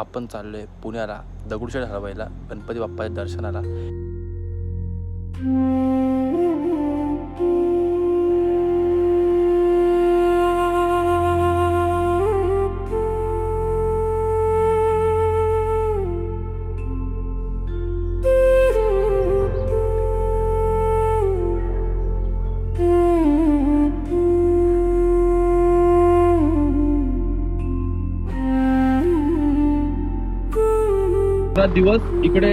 आपण चाललोय पुण्याला दगडूशेठ हलवाईला गणपती बाप्पाच्या दर्शनाला. दिवस इकडे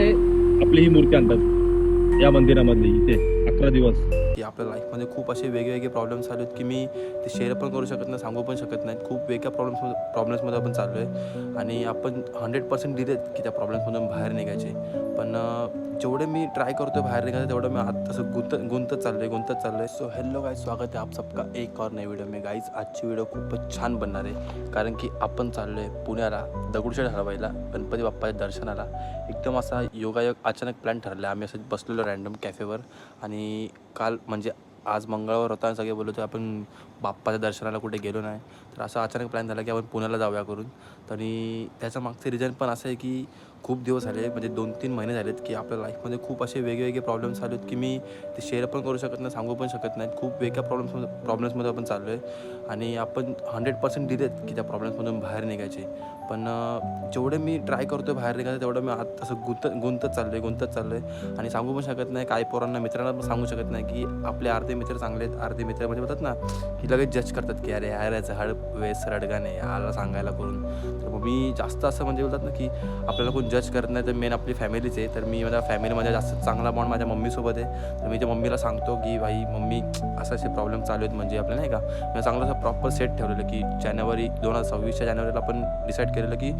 आपली ही मूर्ती आणतात या मंदिरामधली. इथे 11 दिवस की आपल्या लाईफमध्ये खूप असे वेगवेगळे प्रॉब्लेम्स आले आहेत की मी ते शेअर पण करू शकत नाही, सांगू पण शकत नाहीत. खूप वेगळ्या प्रॉब्लेम्समध्ये आपण चाललो आहे आणि आपण 100% दिलेत की त्या प्रॉब्लेम्समधून बाहेर निघायचे. पण जेवढे मी ट्राय करतो बाहेर निघायचं तेवढं मी आत तसं गुंतत चाललो आहे. सो हॅलो गाईज, स्वागत आहे आप सबका एक और नई व्हिडिओ में. गाईज आजची व्हिडिओ खूपच छान बनणार आहे कारण की आपण चाललो आहे पुण्याला दगडूशेठ हलवाईला गणपती बाप्पाच्या दर्शनाला. एकदम असा योगायोग अचानक प्लॅन ठरला. आम्ही असं बसलेलो रँडम कॅफेवर आणि काल म्हणजे आज मंगळवार होता आणि सगळे बोलत होते आपण बाप्पाच्या दर्शनाला कुठे गेलो नाही. तर असं अचानक प्लॅन झाला की आपण पुण्याला जाऊया करून. तरी त्याचं मागचं रिझन पण असं आहे की खूप दिवस झाले, म्हणजे 2-3 महिने झालेत की आपल्या लाईफमध्ये खूप असे वेगवेगळे प्रॉब्लेम्स आले आहेत की मी ते शेअर पण करू शकत नाही, सांगू पण शकत नाहीत. खूप वेगळ्या प्रॉब्लेम्समध्ये आपण चाललो आहे आणि आपण 100% दिलेत की त्या प्रॉब्लेम्समधून बाहेर निघायचे. पण जेवढे मी ट्राय करतो बाहेर निघायचं तेवढं मी आत असं गुंतत चाललो आहे आणि सांगू पण शकत नाही. काही पोरांना मित्रांना पण सांगू शकत नाही की आपले अर्धे मित्र चांगले आहेत, अर्धे मित्र म्हणजे बोलतात ना की लगेच जज करतात की अरे यायचं हळ वेस रडगाने याला सांगायला करून. तर मग मी जास्त असं म्हणजे बोलतात ना की आपल्याला कोण जज करत नाही तर मेन आपली फॅमिलीच आहे. तर मी माझ्या फॅमिलीमध्ये जास्त चांगला बॉन्ड माझ्या मम्मीसोबत आहे. तर मी त्या मम्मीला सांगतो की भाई मम्मी असे प्रॉब्लेम चालू आहेत, म्हणजे आपल्या नाही का मी चांगलं असं प्रॉपर सेट ठेवलेलं की जानेवारी 2026च्या जानेवारीला आपण डिसाईड केलेलं की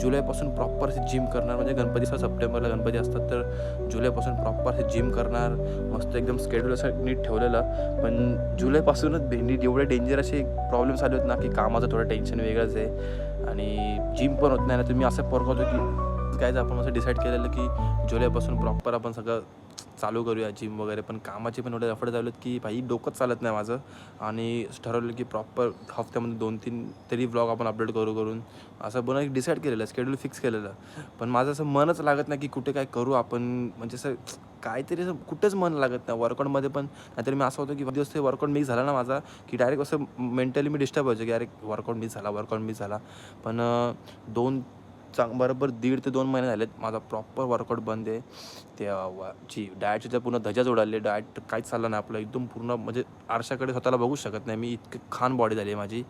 जुलैपासून प्रॉपर असे जिम करणार. म्हणजे गणपतीचा सप्टेंबरला गणपती असतात तर जुलैपासून प्रॉपर असे जिम करणार. मस्त एकदम स्केड्यूल असं नीट ठेवलेलं. पण जुलैपासूनच भेंडीत एवढे डेंजर असे प्रॉब्लेम्स आले आहेत ना की कामाचं थोडं टेन्शन वेगळंच आहे आणि जिम पण होत नाही ना. तुम्ही असं पोरगवतो की काय आपण असं डिसाईड केलेलं की जुलैपासून प्रॉपर आपण सगळं चालू करूया जिम वगैरे. पण कामाचे पण एवढे एफर्ट झालेत की भाई डोकंच चालत नाही माझं. आणि ठरवलं की प्रॉपर हफ्त्यामध्ये 2-3 तरी व्लॉग आपण अपलोड करून असं बनवून एक डिसाईड केलेलं, शेड्यूल फिक्स केलेलं. पण माझं असं मनच लागत नाही की कुठे काय करू आपण, म्हणजे असं काहीतरी असं कुठंच मन लागत नाही. वर्कआउटमध्ये पण नाहीतर मी असं होतं की दिवस ते वर्कआउट मिस झाला ना माझा की डायरेक्ट असं मेंटली मी डिस्टर्ब व्हायचं की अरे वर्कआउट मिस झाला. पण बरोबर 1.5 ते 2 महिने झालेत माझा प्रॉपर वर्कआउट बंद आहे. ते डाएटची तर पूर्ण धजाच उडाली. डाएट काहीच चाललं नाही आपलं. एकदम पूर्ण म्हणजे आरशाकडे स्वतःला बघूच शकत नाही मी, इतकी खान बॉडी झाली आहे माझी.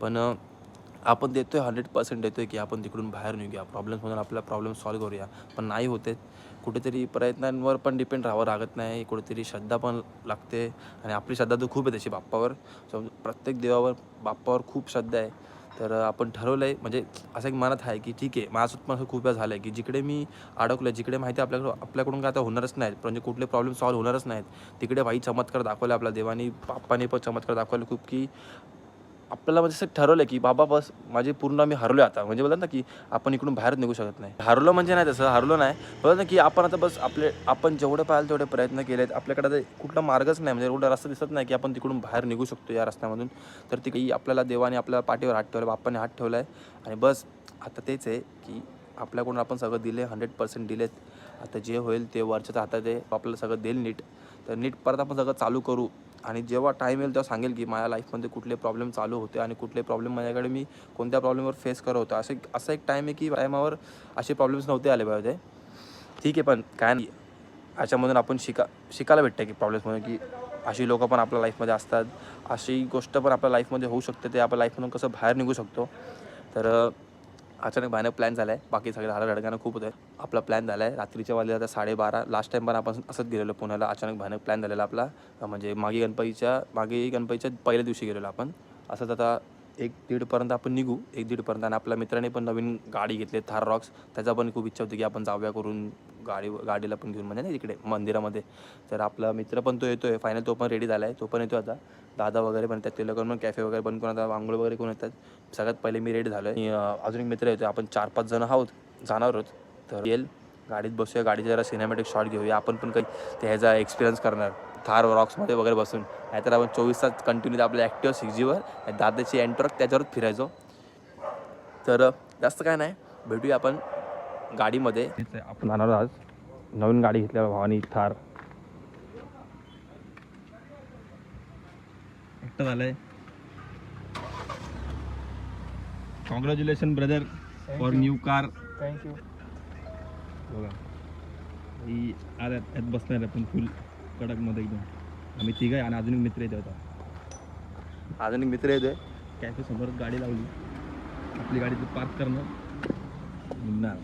पण आपण देतो आहे 100% देतो आहे की आपण तिकडून बाहेर निघूया, प्रॉब्लेम्समधून आपला प्रॉब्लेम सॉल्व्ह करूया. पण नाही होत आहेत. कुठेतरी प्रयत्नांवर पण डिपेंड राहावं लागत नाही, कुठेतरी श्रद्धा पण लागते. आणि आपली श्रद्धा तर खूप आहे तशी बाप्पावर. प्रत्येक देवावर बाप्पावर खूप श्रद्धा आहे. तर आपण ठरवलं आहे, म्हणजे असं एक मनात आहे की ठीक आहे. माझ्यासोबत पण असं खूप वेळा झालं आहे की जिकडे मी अडकलो आहे, जिकडे माहिती आहे आपल्याकडून काय आता होणारच नाहीत, म्हणजे कुठले प्रॉब्लेम सॉल्व्ह होणारच नाहीत, तिकडे भाई चमत्कार दाखवला आपल्या देवानी, बाप्पाने पण चमत्कार दाखवले खूप. की आपल्याला म्हणजे असं ठरवलं की बाबा बस माझी पूर्ण मी हरलो आता, म्हणजे बोलतात ना की आपण इकडून बाहेरच निघू शकत नाही. हरलो म्हणजे नाही तसं हरलो नाही, बोलतात ना की आपण आता बस आपण जेवढं पाहिजे तेवढे प्रयत्न केलेत. आपल्याकडे आता कुठला मार्गच नाही, म्हणजे एवढा रस्ता दिसत नाही की आपण तिकडून बाहेर निघू शकतो या रस्त्यामधून. तर ती आपल्याला देवाने आपल्या पाठीवर हात ठेवला, बाप्पाने हात ठेवला आहे आणि बस आता तेच आहे की आपल्याकडून आपण सगळं दिले, 100% दिलेत. आता जे होईल ते वरच्याच हातात आहे, आपल्याला सगळं देईल नीट. तर नीट परत आपण सगळं चालू करू आणि जेव्हा टाईम येईल तेव्हा सांगेल की माझ्या लाईफमध्ये कुठले प्रॉब्लेम चालू होते आणि कुठले प्रॉब्लेम माझ्याकडे मी कोणत्या प्रॉब्लेमवर फेस करत होतो. असा एक टाईम आहे की टायमावर असे प्रॉब्लेम्स नव्हते आले पाहिजे. ठीक आहे, पण काय नाही, याच्यामधून आपण शिकायला भेटतं की प्रॉब्लेम्समधून की अशी लोकं पण आपल्या लाईफमध्ये असतात, अशी गोष्ट पण आपल्या लाईफमध्ये होऊ शकते. ते आपल्या लाईफमधून कसं बाहेर निघू शकतो. तर अचानक भयानक प्लॅन झाला आहे. बाकी सगळं धडधडगाणं खूप होतं आहे. आपला प्लॅन झाला आहे रात्रीच्या वाजले आता 12:30. लास्ट टाईम पण आपण असंच गेलेलो पुण्याला. अचानक भयानक प्लॅन झालेला आपला, म्हणजे मागे गणपतीच्या पहिल्या दिवशी गेलेलो आपण. असंच आता 1-1:30 आपण निघू, 1-1:30. आणि आपल्या मित्राने पण नवीन गाडी घेतली थार रॉक्स. त्याचा पण खूप इच्छा होती की आपण जाऊया करून गाडीला पण घेऊन, म्हणजे नाही तिकडे मंदिरामध्ये. तर आपला मित्र पण तो येतो आहे फायनल, तो पण रेडी झाला आहे, तो पण येतो आता. दादा वगैरे पण येतात, ते लोक पण कॅफे वगैरे बंद करून आता आंघोळ वगैरे करून येतात. सगळ्यात पहिले मी रेडी झालो आहे. अजून एक मित्र येतो, आपण 4-5 जण आहोत, जाणार आहोत. तर येईल गाडीत बसूया, गाडीचा जरा सिनेमॅटिक शॉट घेऊया. आपण पण काही ते ह्याचा एक्सपिरियन्स करणार थार रॉक्समध्ये वगैरे बसून. नाहीतर आपण 24 तास कंटिन्यू आपल्या ॲक्टिवा 6Gवर दादाची एंट्रॉक त्याच्यावरच फिरायचो. तर जास्त काय नाही, भेटूया आपण गाडीमध्ये. आपण जाणार आज नवीन गाडी घेतल्या भावानी, थार. एकटं झालंय. Congratulation brother for new car. Thank you. बघा ही आज यात बसणार आपण फुल कडकमध्ये एकदम. आम्ही तिघं आहे आणि अजून एक मित्र येते होता. अजून एक मित्र येतोय. कॅफे समोर गाडी लावली, आपली गाडी ते पार्क करणं निघणार.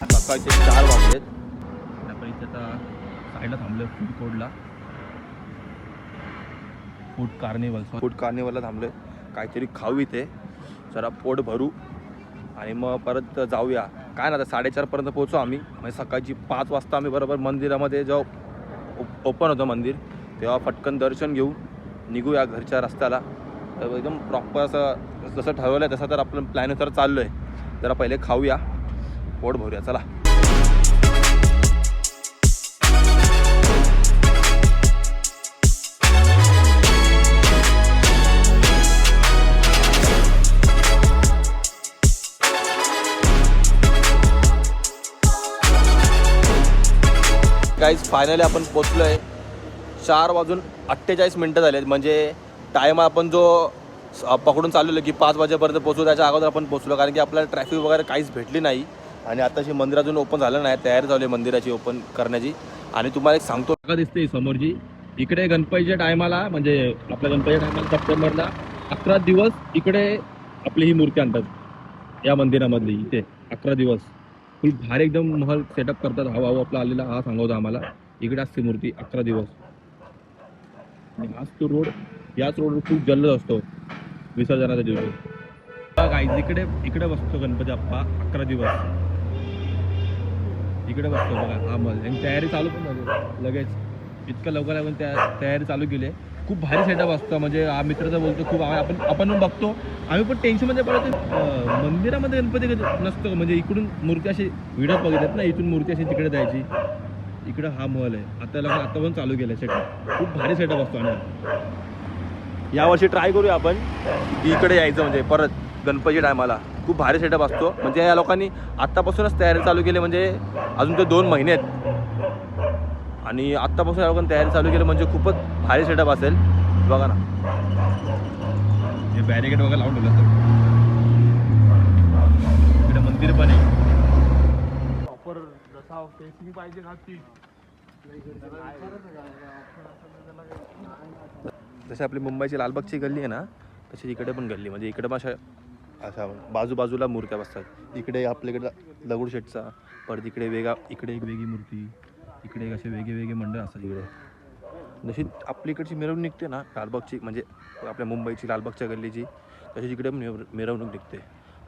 सकाळचे 4 वाजलेत. आपण इथे आता साईडला थांबलोय फूड कोर्टला, फूड कार्निवलला थांबलोय. काहीतरी खाऊ इथे, जरा पोट भरू आणि मग परत जाऊया. काय ना आता 4:30पर्यंत पोहोचू आम्ही. म्हणजे सकाळची 5 वाजता आम्ही बरोबर मंदिरामध्ये जेव्हा ओपन होतं मंदिर, तेव्हा पटकन दर्शन घेऊन निघूया घरच्या रस्त्याला. तर एकदम प्रॉपर असं जसं ठरवलं आहे तसं तर आपण प्लॅननुसार चाललो आहे. जरा पहिले खाऊया, पोट भरूया. चला. गाईज फायनली आपण पोचलो आहे. 4:48 झाले. म्हणजे टाईम आपण जो पकडून चाललेलो की 5 वाजेपर्यंत पोचू, त्याच्या अगोदर आपण पोचलो. कारण की आपल्याला ट्रॅफिक वगैरे काहीच भेटली नाही. आणि आताशी मंदिर अजून ओपन झालं नाही, तयारी झाली मंदिराची ओपन करण्याची. आणि तुम्हाला एक सांगतो, का दिसते समोरची इकडे गणपतीच्या टायमाला, म्हणजे आपल्या गणपतीच्या टायमाला सप्टेंबरला 11 दिवस इकडे आपली ही मूर्ती आणतात या मंदिरामधली. इथे 11 दिवस फुल भारी एकदम महल सेटअप करतात. हा आपला आलेला हा सांगतो आम्हाला. इकडे असते मूर्ती 11 दिवस. आणि हाच तो रोड, याच रोड खूप जल्लोष असतो विसर्जनाच्या दिवशी. बघा इकडे बसतो गणपती बाप्पा 11 दिवस. इकडे बसतो बघा हा मल. आणि तयारी चालू पण झाली लगेच. इतकं लवकर आपण तयारी चालू केली आहे. खूप भारी सेटअप असतं. म्हणजे हा मित्राचा बोलतो खूप आपण पण बघतो. आम्ही पण टेन्शनमध्ये पडतो. मंदिरामध्ये गणपती नसतो, म्हणजे इकडून मूर्ती अशी व्हिडिओ बघितल्यात ना, इथून मूर्ती अशी तिकडे जायची. इकडं हा महल आहे. आता पण चालू केलं सेटअप. खूप भारी सेटअप असतो. आणि यावर्षी ट्राय करूया आपण इकडे यायचं, म्हणजे परत गणपती टायमाला. खूप भारी सेटअप असतो. म्हणजे या लोकांनी आत्तापासूनच तयारी चालू केली. म्हणजे अजून ते 2 महिने आहेत आणि आत्तापासून या लोकांनी तयारी चालू केली, म्हणजे खूपच भारी सेटअप असेल. बघा ना, हे बॅरिकेड वगैरे लावून ठेवलं असतं. इकडे मंदिर पण आहे. प्रॉपर जसा फेसिंग पाहिजे ना ती. जशी आपली मुंबईची लालबागची गल्ली आहे ना, तशी इकडे पण गल्ली. म्हणजे इकडे पण अशा बाजूबाजूला मूर्त्या बसतात. इकडे आपल्याकडे दगडूशेठचा, परत इकडे इकडे एक वेगळी मूर्ती, इकडे एक असे वेगळे मंडळ असतात इकडे. जशी आपली इकडची मिरवणूक निघते ना लालबागची, म्हणजे आपल्या मुंबईची लालबागच्या गल्लीची, तशी इकडे मिरवणूक निघते.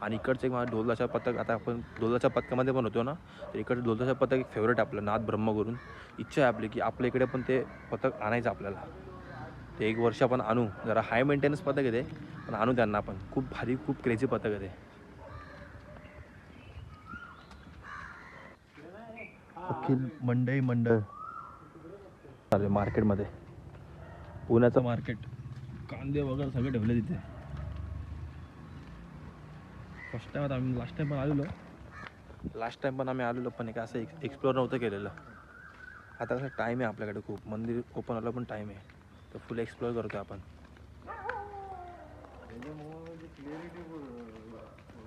आणि इकडचं एक माझा ढोलताशा पथक, आता आपण ढोलताशा पथकामध्ये पण होतो ना, तर इकडचं ढोलताशा पथक एक फेवरेट आहे आपलं, नाथ ब्रह्म करून. इच्छा आहे आपली की आपल्या इकडे पण ते पथक आणायचं आपल्याला. ते 1 वर्ष आपण आणू. जरा हाय मेंटेनन्स पथक आहे ते, पण आणू त्यांना आपण. खूप भारी, खूप क्रेझी पथक आहे ते. अखिल मंडळ चालेल मार्केटमध्ये, पुण्याचं मार्केट. कांदे वगैरे सगळे ठेवले तिथे. फर्स्ट टाइम आम्ही लास्ट टाइम पण आम्ही आलेलो, पण एक असं एक्सप्लोर नव्हतं केलेलं. आता कसं टाईम आहे आपल्याकडे खूप, मंदिर ओपन व्हायला पण टाईम आहे, तर फुल एक्सप्लोर करतो आपण.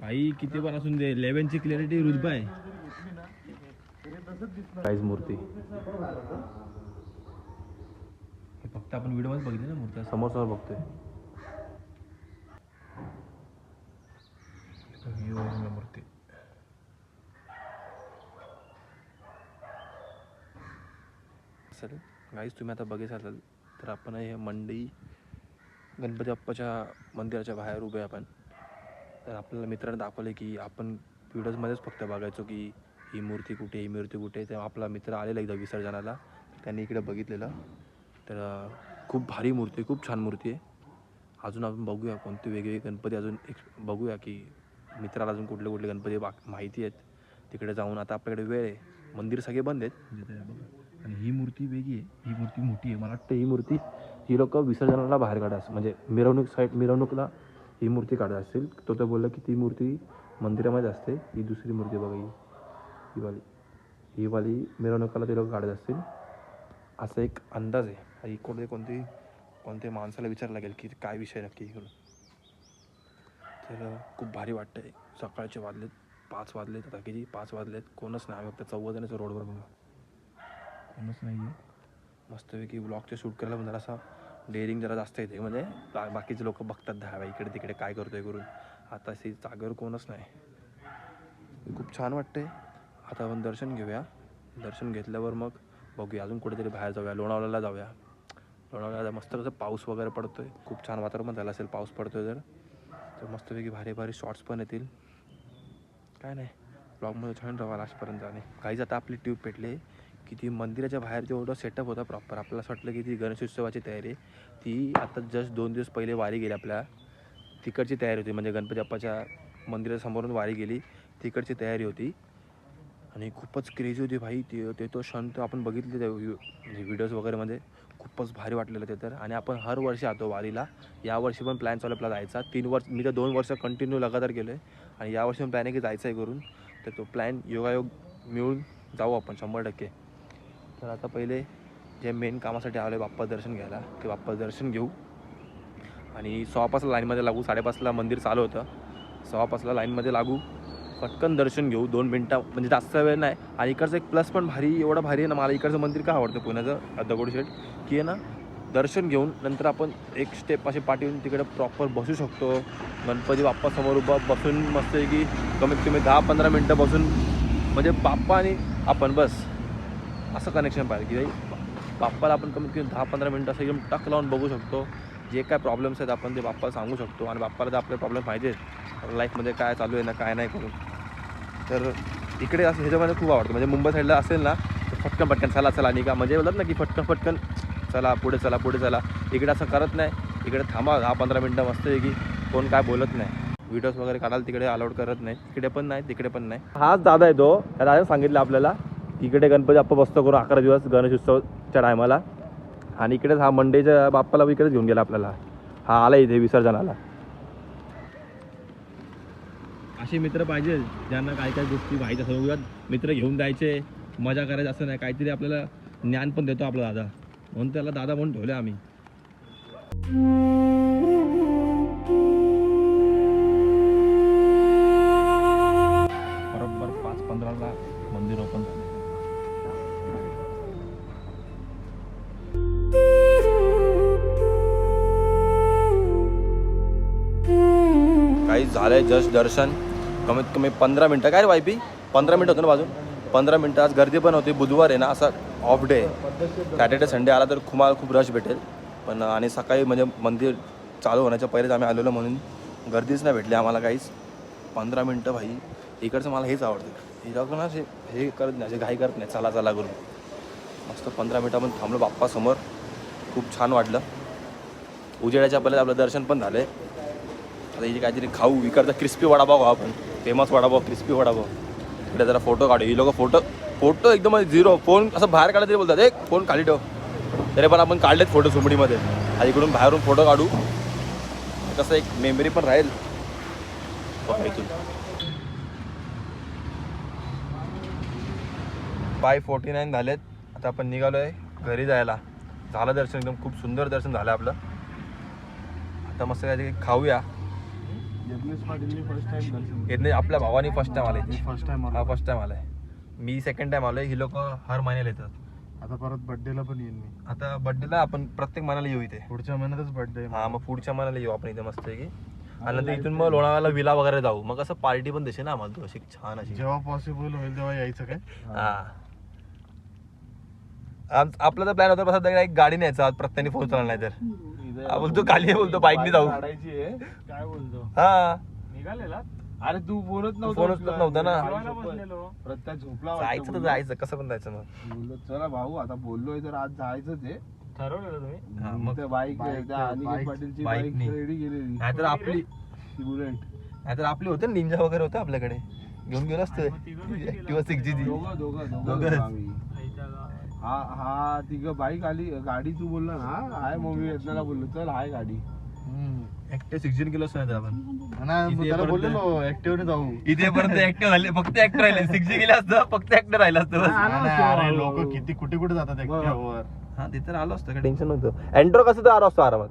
काही किती पण असून दे, 11ची क्लॅरिटी रुजबा आहे. काहीच मूर्ती हे फक्त आपण व्हिडिओमध्ये बघितले ना मूर्ती, समोर बघतोय. मूर्ती असेल गाईज. तुम्ही आता बघितलं तर आपण हे मंडई गणपती बाप्पाच्या मंदिराच्या बाहेर उभे आपण. तर आपल्याला मित्राने दाखवले की आपण व्हिडिओजमध्येच फक्त बघायचो की ही मूर्ती कुठे. तेव्हा आपला मित्र आलेला एकदा विसर्जनाला, त्यांनी इकडे बघितलेलं. तर खूप भारी मूर्ती, खूप छान मूर्ती आहे. अजून आपण बघूया कोणती वेगवेगळे गणपती अजून बघूया की मित्राला अजून कुठले कुठले गणपती माहिती आहेत तिकडे जाऊन. आता आपल्याकडे वेळ आहे, मंदिर सगळे बंद आहेत जिथे आहे बघा. आणि ही मूर्ती वेगळी आहे, ही मूर्ती मोठी आहे. मला वाटतं ही मूर्ती ही लोक विसर्जनाला बाहेर काढत असतील, म्हणजे मिरवणूकला ही मूर्ती काढत असतील. तो तर बोलला की ती मूर्ती मंदिरामध्ये असते. ही दुसरी मूर्ती बघा, ही वाली मिरवणुकाला ते लोक काढत असतील असा एक अंदाज आहे. ही कोणत्या माणसाला विचारायला लागेल की काय विषय नक्की इकडून. तर खूप भारी वाटतंय. सकाळचे वाजलेत 5 वाजलेत, आता किती 5 वाजलेत, कोणच नाही. आम्ही फक्त 14 जणांचं रोडवर बघा, कोणच नाही आहे. मस्तपैकी ब्लॉगचे शूट करायला पण जरा असा डेअरिंग जरा जास्त येते, म्हणजे बाकीचे लोक बघतात दहा इकडे तिकडे काय करतोय करून. आता अशी जागेवर कोणच नाही, खूप छान वाटते. आता आपण दर्शन घेऊया, दर्शन घेतल्यावर मग बघूया अजून कुठेतरी बाहेर जाऊया, लोणावळ्याला जाऊया. लोणावळ्याला मस्त कसं पाऊस वगैरे पडतोय, खूप छान वातावरण झालं असेल पाऊस पडतोय तर मस्तपैकी भारी भारी शॉर्ट्स पण येतील. काय नाही, ब्लॉगमध्ये छान राहा लास्टपर्यंत. आणि काहीच आता आपली ट्यूब पेटली की ती मंदिराच्या बाहेर जेवढं सेटअप होता प्रॉपर, आपल्याला असं वाटलं की ती गणेशोत्सवाची तयारी आहे. ती आता जस्ट 2 दिवस पहिले वारी गेली आपल्या तिकडची तयारी होती, म्हणजे गणपती बाप्पाच्या मंदिरासमोरून वारी गेली तिकडची तयारी होती. आणि खूपच क्रेझी होती भाई. ते तो क्षण तर आपण बघितले त्या म्हणजे व्हिडिओज वगैरेमध्ये, खूपच भारी वाटलेलं ते तर. आणि आपण हर वर्षी आतो वारीला, यावर्षी पण प्लॅन चालू आपला जायचा. 3 वर्ष मी तर 2 वर्ष कंटिन्यू लगातार गेलो आहे. आणि यावर्षी पण प्लॅन आहे की जायचं आहे करून. तर तो प्लॅन योगायोग मिळून जाऊ आपण 100%. तर आता पहिले जे मेन कामासाठी आलो आहे बाप्पा दर्शन घ्यायला, ते बाप्पा दर्शन घेऊ. आणि 6:05ला लाईनमध्ये लागू, 5:30ला मंदिर चालू होतं, 6:05ला लाईनमध्ये लागू, पटकन दर्शन घेऊ 2 मिनटं, म्हणजे जास्त वेळ नाही. आणि इकडचं एक प्लस पण भारी, एवढं भारी आहे ना, मला इकडचं मंदिर का आवडतं पुण्याचं दगडूशेठ, की आहे ना दर्शन घेऊन नंतर आपण एक स्टेप असे पाठी येऊन तिकडे प्रॉपर बसू शकतो. गणपती बाप्पासमोर बसून मस्त आहे की कमीत कमी 10-15 मिनटं बसून, म्हणजे बाप्पा आणि आपण बस असं कनेक्शन पाहिजे की बाप्पाला आपण कमीत कमी 10-15 मिनटं असं एकदम टक लावून बघू शकतो. जे काय प्रॉब्लेम्स आहेत आपण ते बाप्पाला सांगू शकतो. आणि बाप्पाला जर आपले प्रॉब्लेम पाहिजे आहेत लाईफमध्ये काय चालू आहे ना काय नाही करून, तर इकडे असं ह्याच्यामध्ये खूप आवडतं. म्हणजे मुंबई साईडला असेल ना तर पटकन चला निघा, म्हणजे बोलतात ना की पटकन चला पुढे चला. इकडे असं करत नाही, इकडे थांबा 10-15 मिनटं मस्त आहे की कोण काय बोलत नाही. व्हिडिओज वगैरे काढायला तिकडे अलाउड करत नाही, इकडे पण नाही तिकडे पण नाही. हाच दादा आहे तो, त्या दादा सांगितलं आपल्याला इकडे गणपती बाप्पा बसतो करून 11 दिवस गणेशोत्सवच्या टायमाला. आणि इकडेच हा मंडेच्या बाप्पाला इकडेच घेऊन गेला आपल्याला. हा आला इथे विसर्जनाला. असे मित्र पाहिजे ज्यांना काय काय गोष्टी माहीत असं, मित्र घेऊन जायचे मजा करायचं असं नाही, काहीतरी आपल्याला ज्ञान पण देतो आपला दादा, म्हणून त्याला दादा म्हणून ठेवले आम्ही. बरोबर 5:15ला मंदिर ओपन झालं. काही झालंय जस्ट दर्शन, कमीत कमी 15 मिनटं. काय रे वायपी 15 मिनटं होतं ना बाजून, 15 मिनटं. आज गर्दी पण होती, बुधवार आहे ना, असा ऑफ डे. सॅटर्डे संडे आला तर खूप रश भेटेल. पण आणि सकाळी म्हणजे मंदिर चालू होण्याच्या पहिलेच आम्ही आलेलो म्हणून गर्दीच नाही भेटली आम्हाला काहीच. 15 मिनटं भाई. इकडचं मला हेच आवडतं, हे लोक ना हे करत नाही, घाई करत नाही, चला करून. मस्त 15 मिनटं आपण थांबलो बाप्पासमोर, खूप छान वाटलं. उजेडाच्या पहिले आपलं दर्शन पण झालं आहे. आता इथे काहीतरी खाऊ, इकडचा क्रिस्पी वडापाव खाऊ आपण, फेमस वडापाव, क्रिस्पी वडापाव. इकडे जरा फोटो काढू. ही लोक फोटो एकदम झिरो, फोन असं बाहेर काढायला तरी बोलतात एक फोन खाली ठेव, तरी पण आपण काढलेत फोटो सुमडीमध्ये. आणि इकडून बाहेरून फोटो काढू, कसं एक मेमरी पण राहील. इथून 5:49 झालेत. आता आपण निघालो आहे घरी जायला. झालं दर्शन, एकदम खूप सुंदर दर्शन झालं आपलं. आता मस्त काहीतरी खाऊया. येत नाही, आपल्या भावानी फर्स्ट टाइम आले. फर्स्ट टाइम हा फर्स्ट टाइम आलाय, मी सेकंड टाइम आलोय. ही लोक हर महिन्याला येतात. आता परत बर्थडेला पण येईन मी. आता बर्थडेला आपण प्रत्येक महिन्याला येऊ इथे. पुढच्या महिन्यातच बर्थडे. हा मग पुढच्या महिन्याला येऊ आपण इथे मस्त की. आणि नंतर इथून मग लोणावळ्याला विला वगैरे जाऊ. मग असं पार्टी पण देशील ना आम्हाला तू, अशी छान अशी. जेव्हा पॉसिबल होईल तेव्हा यायचं काय. हा आपला तर प्लॅन होता बसा एक गाडी न्यायचा, प्रत्येकाने फोन चालला नाही तर बोलतो खाली बोलतो बाईकने जाऊ. काय बोलतो. हा निघालेला. अरे तू बोलत नव्हता ना. प्रत्येक झोपला. जायचं तर जायचं, कसं पण जायचं मग. बोललो चला भाऊ आता बोललोय तर आज जायचंच आहे. ठरवलेलं तुम्ही. हा मग बाईक पाटीलची बाईक रेडी केलेली. नाहीतर आपली बुलेट. नाहीतर आपले होते ना निंजा वगैरे होते आपल्याकडे, घेऊन गेलो असतो किंवा 6G दोघं आम्ही. हा तिघं बाईक आली, गाडी तू बोलला ना हाय, मग मी वेदनाला बोललो चल हाय गाडी. ऍक्टिव्ह 6G गेलो असतो नाही आपण. त्याला बोललो ऍक्टिव्ह जाऊ. इथेपर्यंत ऍक्टिव्ह झाले, फक्त ऍक्टिव्ह राहिले. 6G गेले असतं, फक्त ऍक्टिव्ह राहिलं असतं बस. लोक किती कुठे कुठे जातात ऍक्टिव्हवर. हा ते तर आलो असतं, काय टेन्शन नव्हतं. एंट्रो कसं तर आलो असतो आरामात.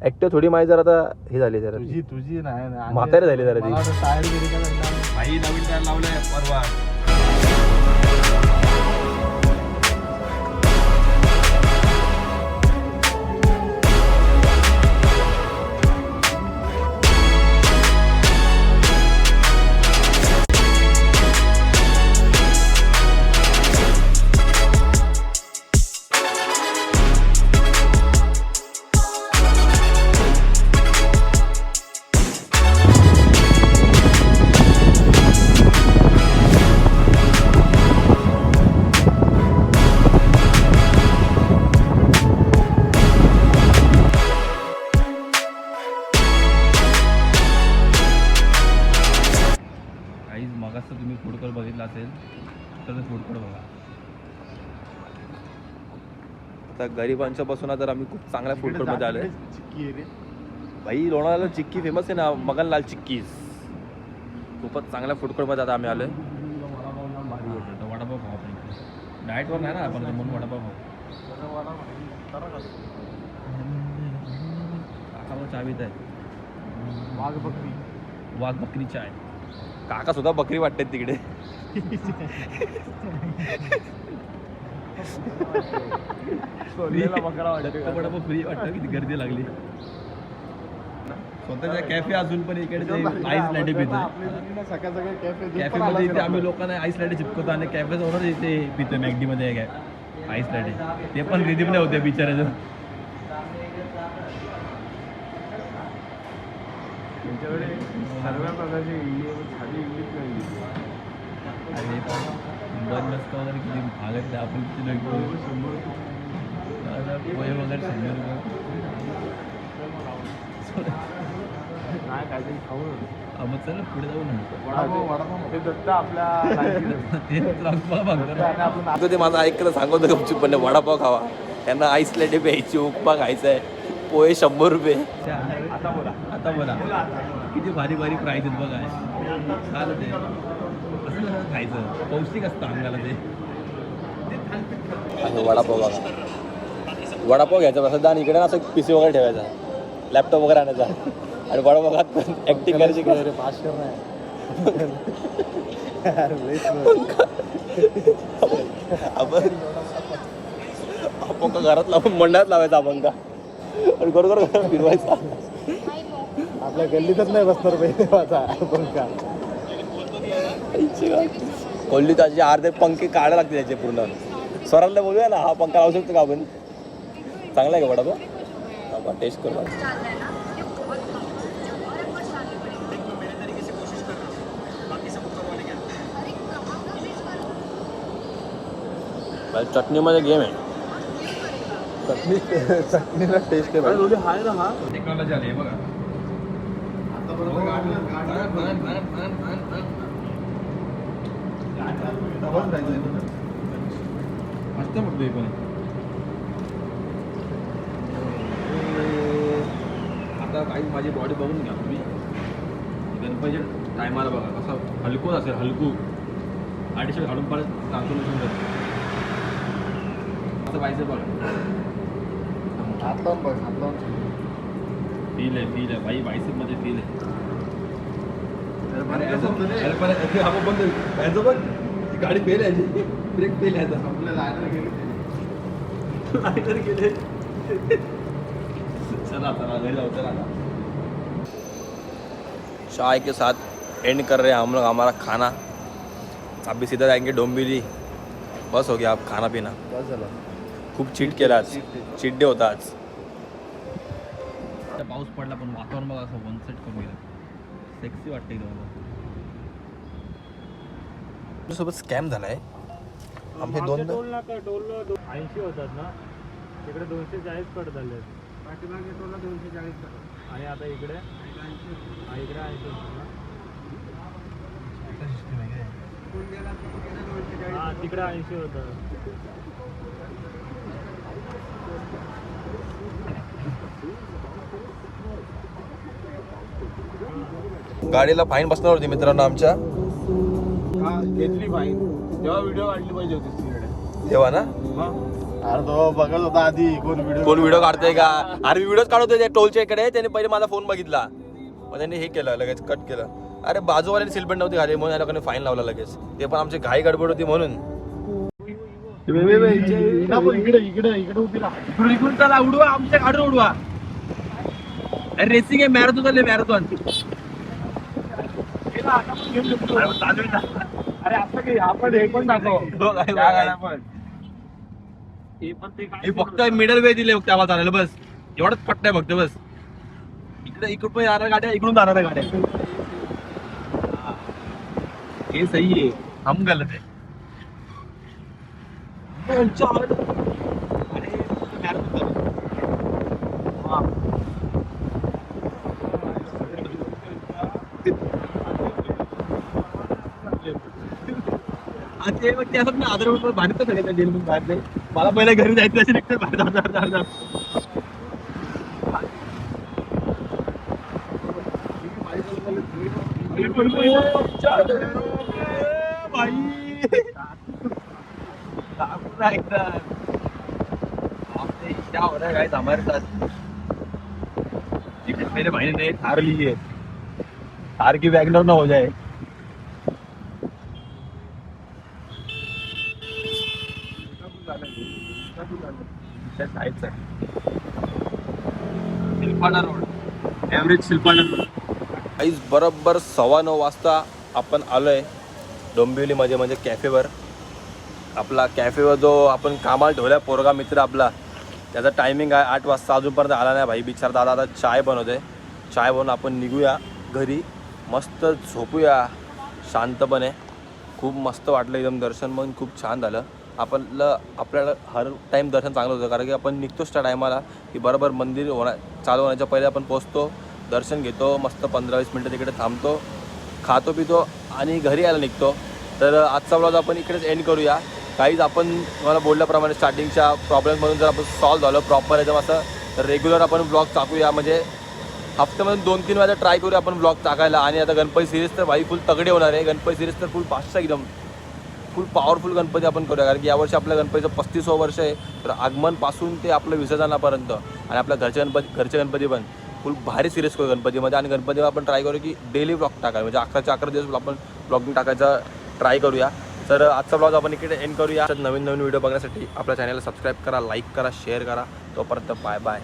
ऍक्टिव्ह थोडी माझी जरा आता हे झाली जरा, तुझी नाही ना. म्हातारी झाली जरा ती. मला वाटतं टायर गेली का नाही. भाई नवीन टायर लावलंय परवा. काहीच मगाच तुम्ही फूड कोर्ट बघितला असेल तर फूड कोर्ट बघा. आता गरिबांच्या पासून तर आम्ही खूप चांगल्या फूड कोर्ट मध्ये आलोय. भाई लोणावळ्याला चिक्की फेमस आहे ना, मगनलाल चिक्कीज. खूपच चांगल्या फूड कोर्ट मध्ये आता आम्ही आलोय. आता वडापाव खाऊ आपण. डाएटवर नाही ना आपण, म्हणून वडापाव खाऊ. काकाला चावीत आहे वाघ बकरी चाय. काका सुद्धा बकरी वाटते तिकडे. वडापाव फ्री वाटतं, किती गर्दी लागली. स्वतःच्या कॅफे अजून पण इकडे आईस लॅटे पितो. कॅफे मध्ये इथे आम्ही लोकांना आईस लॅटे चिपकवतो आणि कॅफे ओनर इथे पितो. मॅगडी मध्ये आईस लॅटे, ते पण रिदीप नाही होते बिचाराचं. त्यांच्याकडे सर्व प्रकारची इडली, साधी इडलीच नाही. आणि बन नसतं वगैरे किती भागत नाही आपण, किती लगतो पोहे वगैरे 100 रुपये. नाही काहीतरी खाऊ मग चल पुढे जाऊ ना. वडापाव ते दत्त आपल्या ते बघतो. आता ते माझं ऐकलं सांगतो गपचूपणे, वडापाव खावा, त्यांना आईस लॅटे प्यायची, उपमा खायचा आहे, पोहे 100 रुपये. आता बोला किती भारी भारी प्राईज आहेत बघा. झालं ते असं खायचं, पौष्टिक असतं अंगाला ते. आणि वडापाव बघा, वडापाव घ्यायचा बसा आणि इकडे ना असं PC वगैरे ठेवायचा, लॅपटॉप वगैरे आणायचा आणि वडापाव खात ऍक्टिंग करायची. आपण घरात लावून मंडळात लावायचा आपण का, आणि बरोबर फिरवायचा. आपल्या गल्लीतच नाही बसणार पाहिजे आपण का. कोल्ली त्याचे अर्धे पंखे काढायला लागते त्याचे पूर्ण. स्वराला बोलूया ना, हा पंखा लावू शकतो का आपण? चांगला आहे का वडापाव? आपण टेस्ट करू. चटणीमध्ये गेम आहे, चटणीला टेस्ट आहे. हाय ना हा टेक्नॉलॉजी आली आहे बघा. मस्त म्हटलं पण. आता काही माझी बॉडी बघून घ्या तुम्ही. गणपतीच्या टायमाला बघा कसं हलकूच असेल, हलकू 250 घालून परत ट्रान्सफॉर्मेशन करतो. असं पाहिजे बघा. फील आहे भाई, बायसेप मध्ये फील आहे. गाडी फेल आहे, ब्रेक फेल आहे. चला घरी जाऊ. चला चाय के साथ एंड कर रहे हैं हम लोग हमारा खाना. अभी सीधा जाएंगे डोंबिवली. बस हो गया आप खाना पीना. बस झालं. खूप चीट केला आज, चीट डे होता आज. पाऊस पडला पण वातावरण बघा असं वन सेट करून गेलं. सेक्सी वाटते एकदम. सोबत स्कॅम झालाय. आमचे दोन टोल 80 होतात ना, तिकडे 240 कट झाले. पाठीमागे टोलला 240 आणि आता इकडे 80. तिकडे 80 होतं. गाडीला फाईन बसणार होती मित्रांनो आमच्या, हा घेतली फाईन. तेव्हा व्हिडिओ काढली पाहिजे होती तिकडे. तेव्हा ना अरे तो बघत होता आधी कोण व्हिडिओ काढतोय का. अरे व्हिडिओच काढत होते टोलच्या इकडे, त्याने पहिले माझा फोन बघितला, मग त्यांनी हे केलं, लगेच कट केलं. अरे बाजूवाल्याने सीलबेल्ट नव्हती घाली म्हणून या लोकांनी फाईन लावला लगेच. ते पण आमची घाई गडबड होती म्हणून. इकडून चला, उडवा आमच्या गाडीवर उडवा. रेसिंग आहे, मॅरेथॉन चालले, मॅरेथॉन. अरे आता काही आपण हे पण दाखव. हे फक्त मिडल वे दिले फक्त आम्हाला चालायला, बस एवढंच पट्ट आहे फक्त, बस. इकडे इकडून जाणाऱ्या गाड्या, इकडून जाणाऱ्या गाड्या, हे सही आहे. हम गलत आहे. ते असं ना आदर बाहेर तर सगळे जेल बाहेर. मला पहिले घरी जायचं असे निघतं बाहेर. क्या हो रहा है गाइस हमारे साथ. मेरे भाई ने थार ली है, थार की वैगनर ना हो जाए. सिल्पाना रोड, एव्हरेज सिल्पाना रोड. काहीच बरोबर 9:15 वाजता आपण आलोय डोंबिवलीमध्ये, म्हणजे कॅफेवर. आपला कॅफेवर जो आपण कामाला ठेवला पोरगा मित्र आपला, त्याचा टायमिंग आहे 8 वाजता, अजूनपर्यंत आला नाही भाई बिचारा. दादा आता चाय बनवतोय. चाय बनवून आपण निघूया घरी, मस्त झोपूया शांतपणे. खूप मस्त वाटलं एकदम. दर्शन पण खूप छान झालं. आपल्याला हर टाईम दर्शन चांगलं होतं, कारण की आपण निघतोच त्या टायमाला की बरोबर मंदिर चालू होण्याच्या पहिले आपण पोचतो, दर्शन घेतो, मस्त 15-20 मिनटं तिकडे थांबतो, खातो पितो आणि घरी यायला निघतो. तर आजचा ब्लॉग आपण इकडेच एंड करूया. काहीच आपण मला बोलल्याप्रमाणे स्टार्टिंगच्या प्रॉब्लेममधून जर आपण सॉल्व्ह झालं प्रॉपर एकदम असं, तर रेग्युलर आपण ब्लॉग टाकूया. म्हणजे हफ्त्यामधून 2-3 वेळा ट्राय करूया आपण ब्लॉग टाकायला. आणि आता गणपती सिरीज तर भाई फुल तगडे होणार आहे. गणपती सिरीज तर फुल फास्ट एकदम फुल पॉवरफुल गणपती आपण करूया, कारण की यावर्षी आपल्या गणपतीचं 35वं वर्ष आहे. तर आगमनपासून ते आपलं विसर्जनापर्यंत आणि आपल्या घरचे गणपती पण फुल भारी सिरीज करू गणपतीमध्ये. आणि गणपतीवर आपण ट्राय करू की डेली ब्लॉग टाकायला, म्हणजे 11 दिवस आपण ब्लॉगिंग टाकायचा ट्राय करूया. तर आजचा ब्लॉग आपण इकडे एंड करूया. नवीन व्हिडिओ बघण्यासाठी आपल्या चॅनलला सबस्क्राईब करा, लाईक करा, शेअर करा. तोपर्यंत बाय बाय.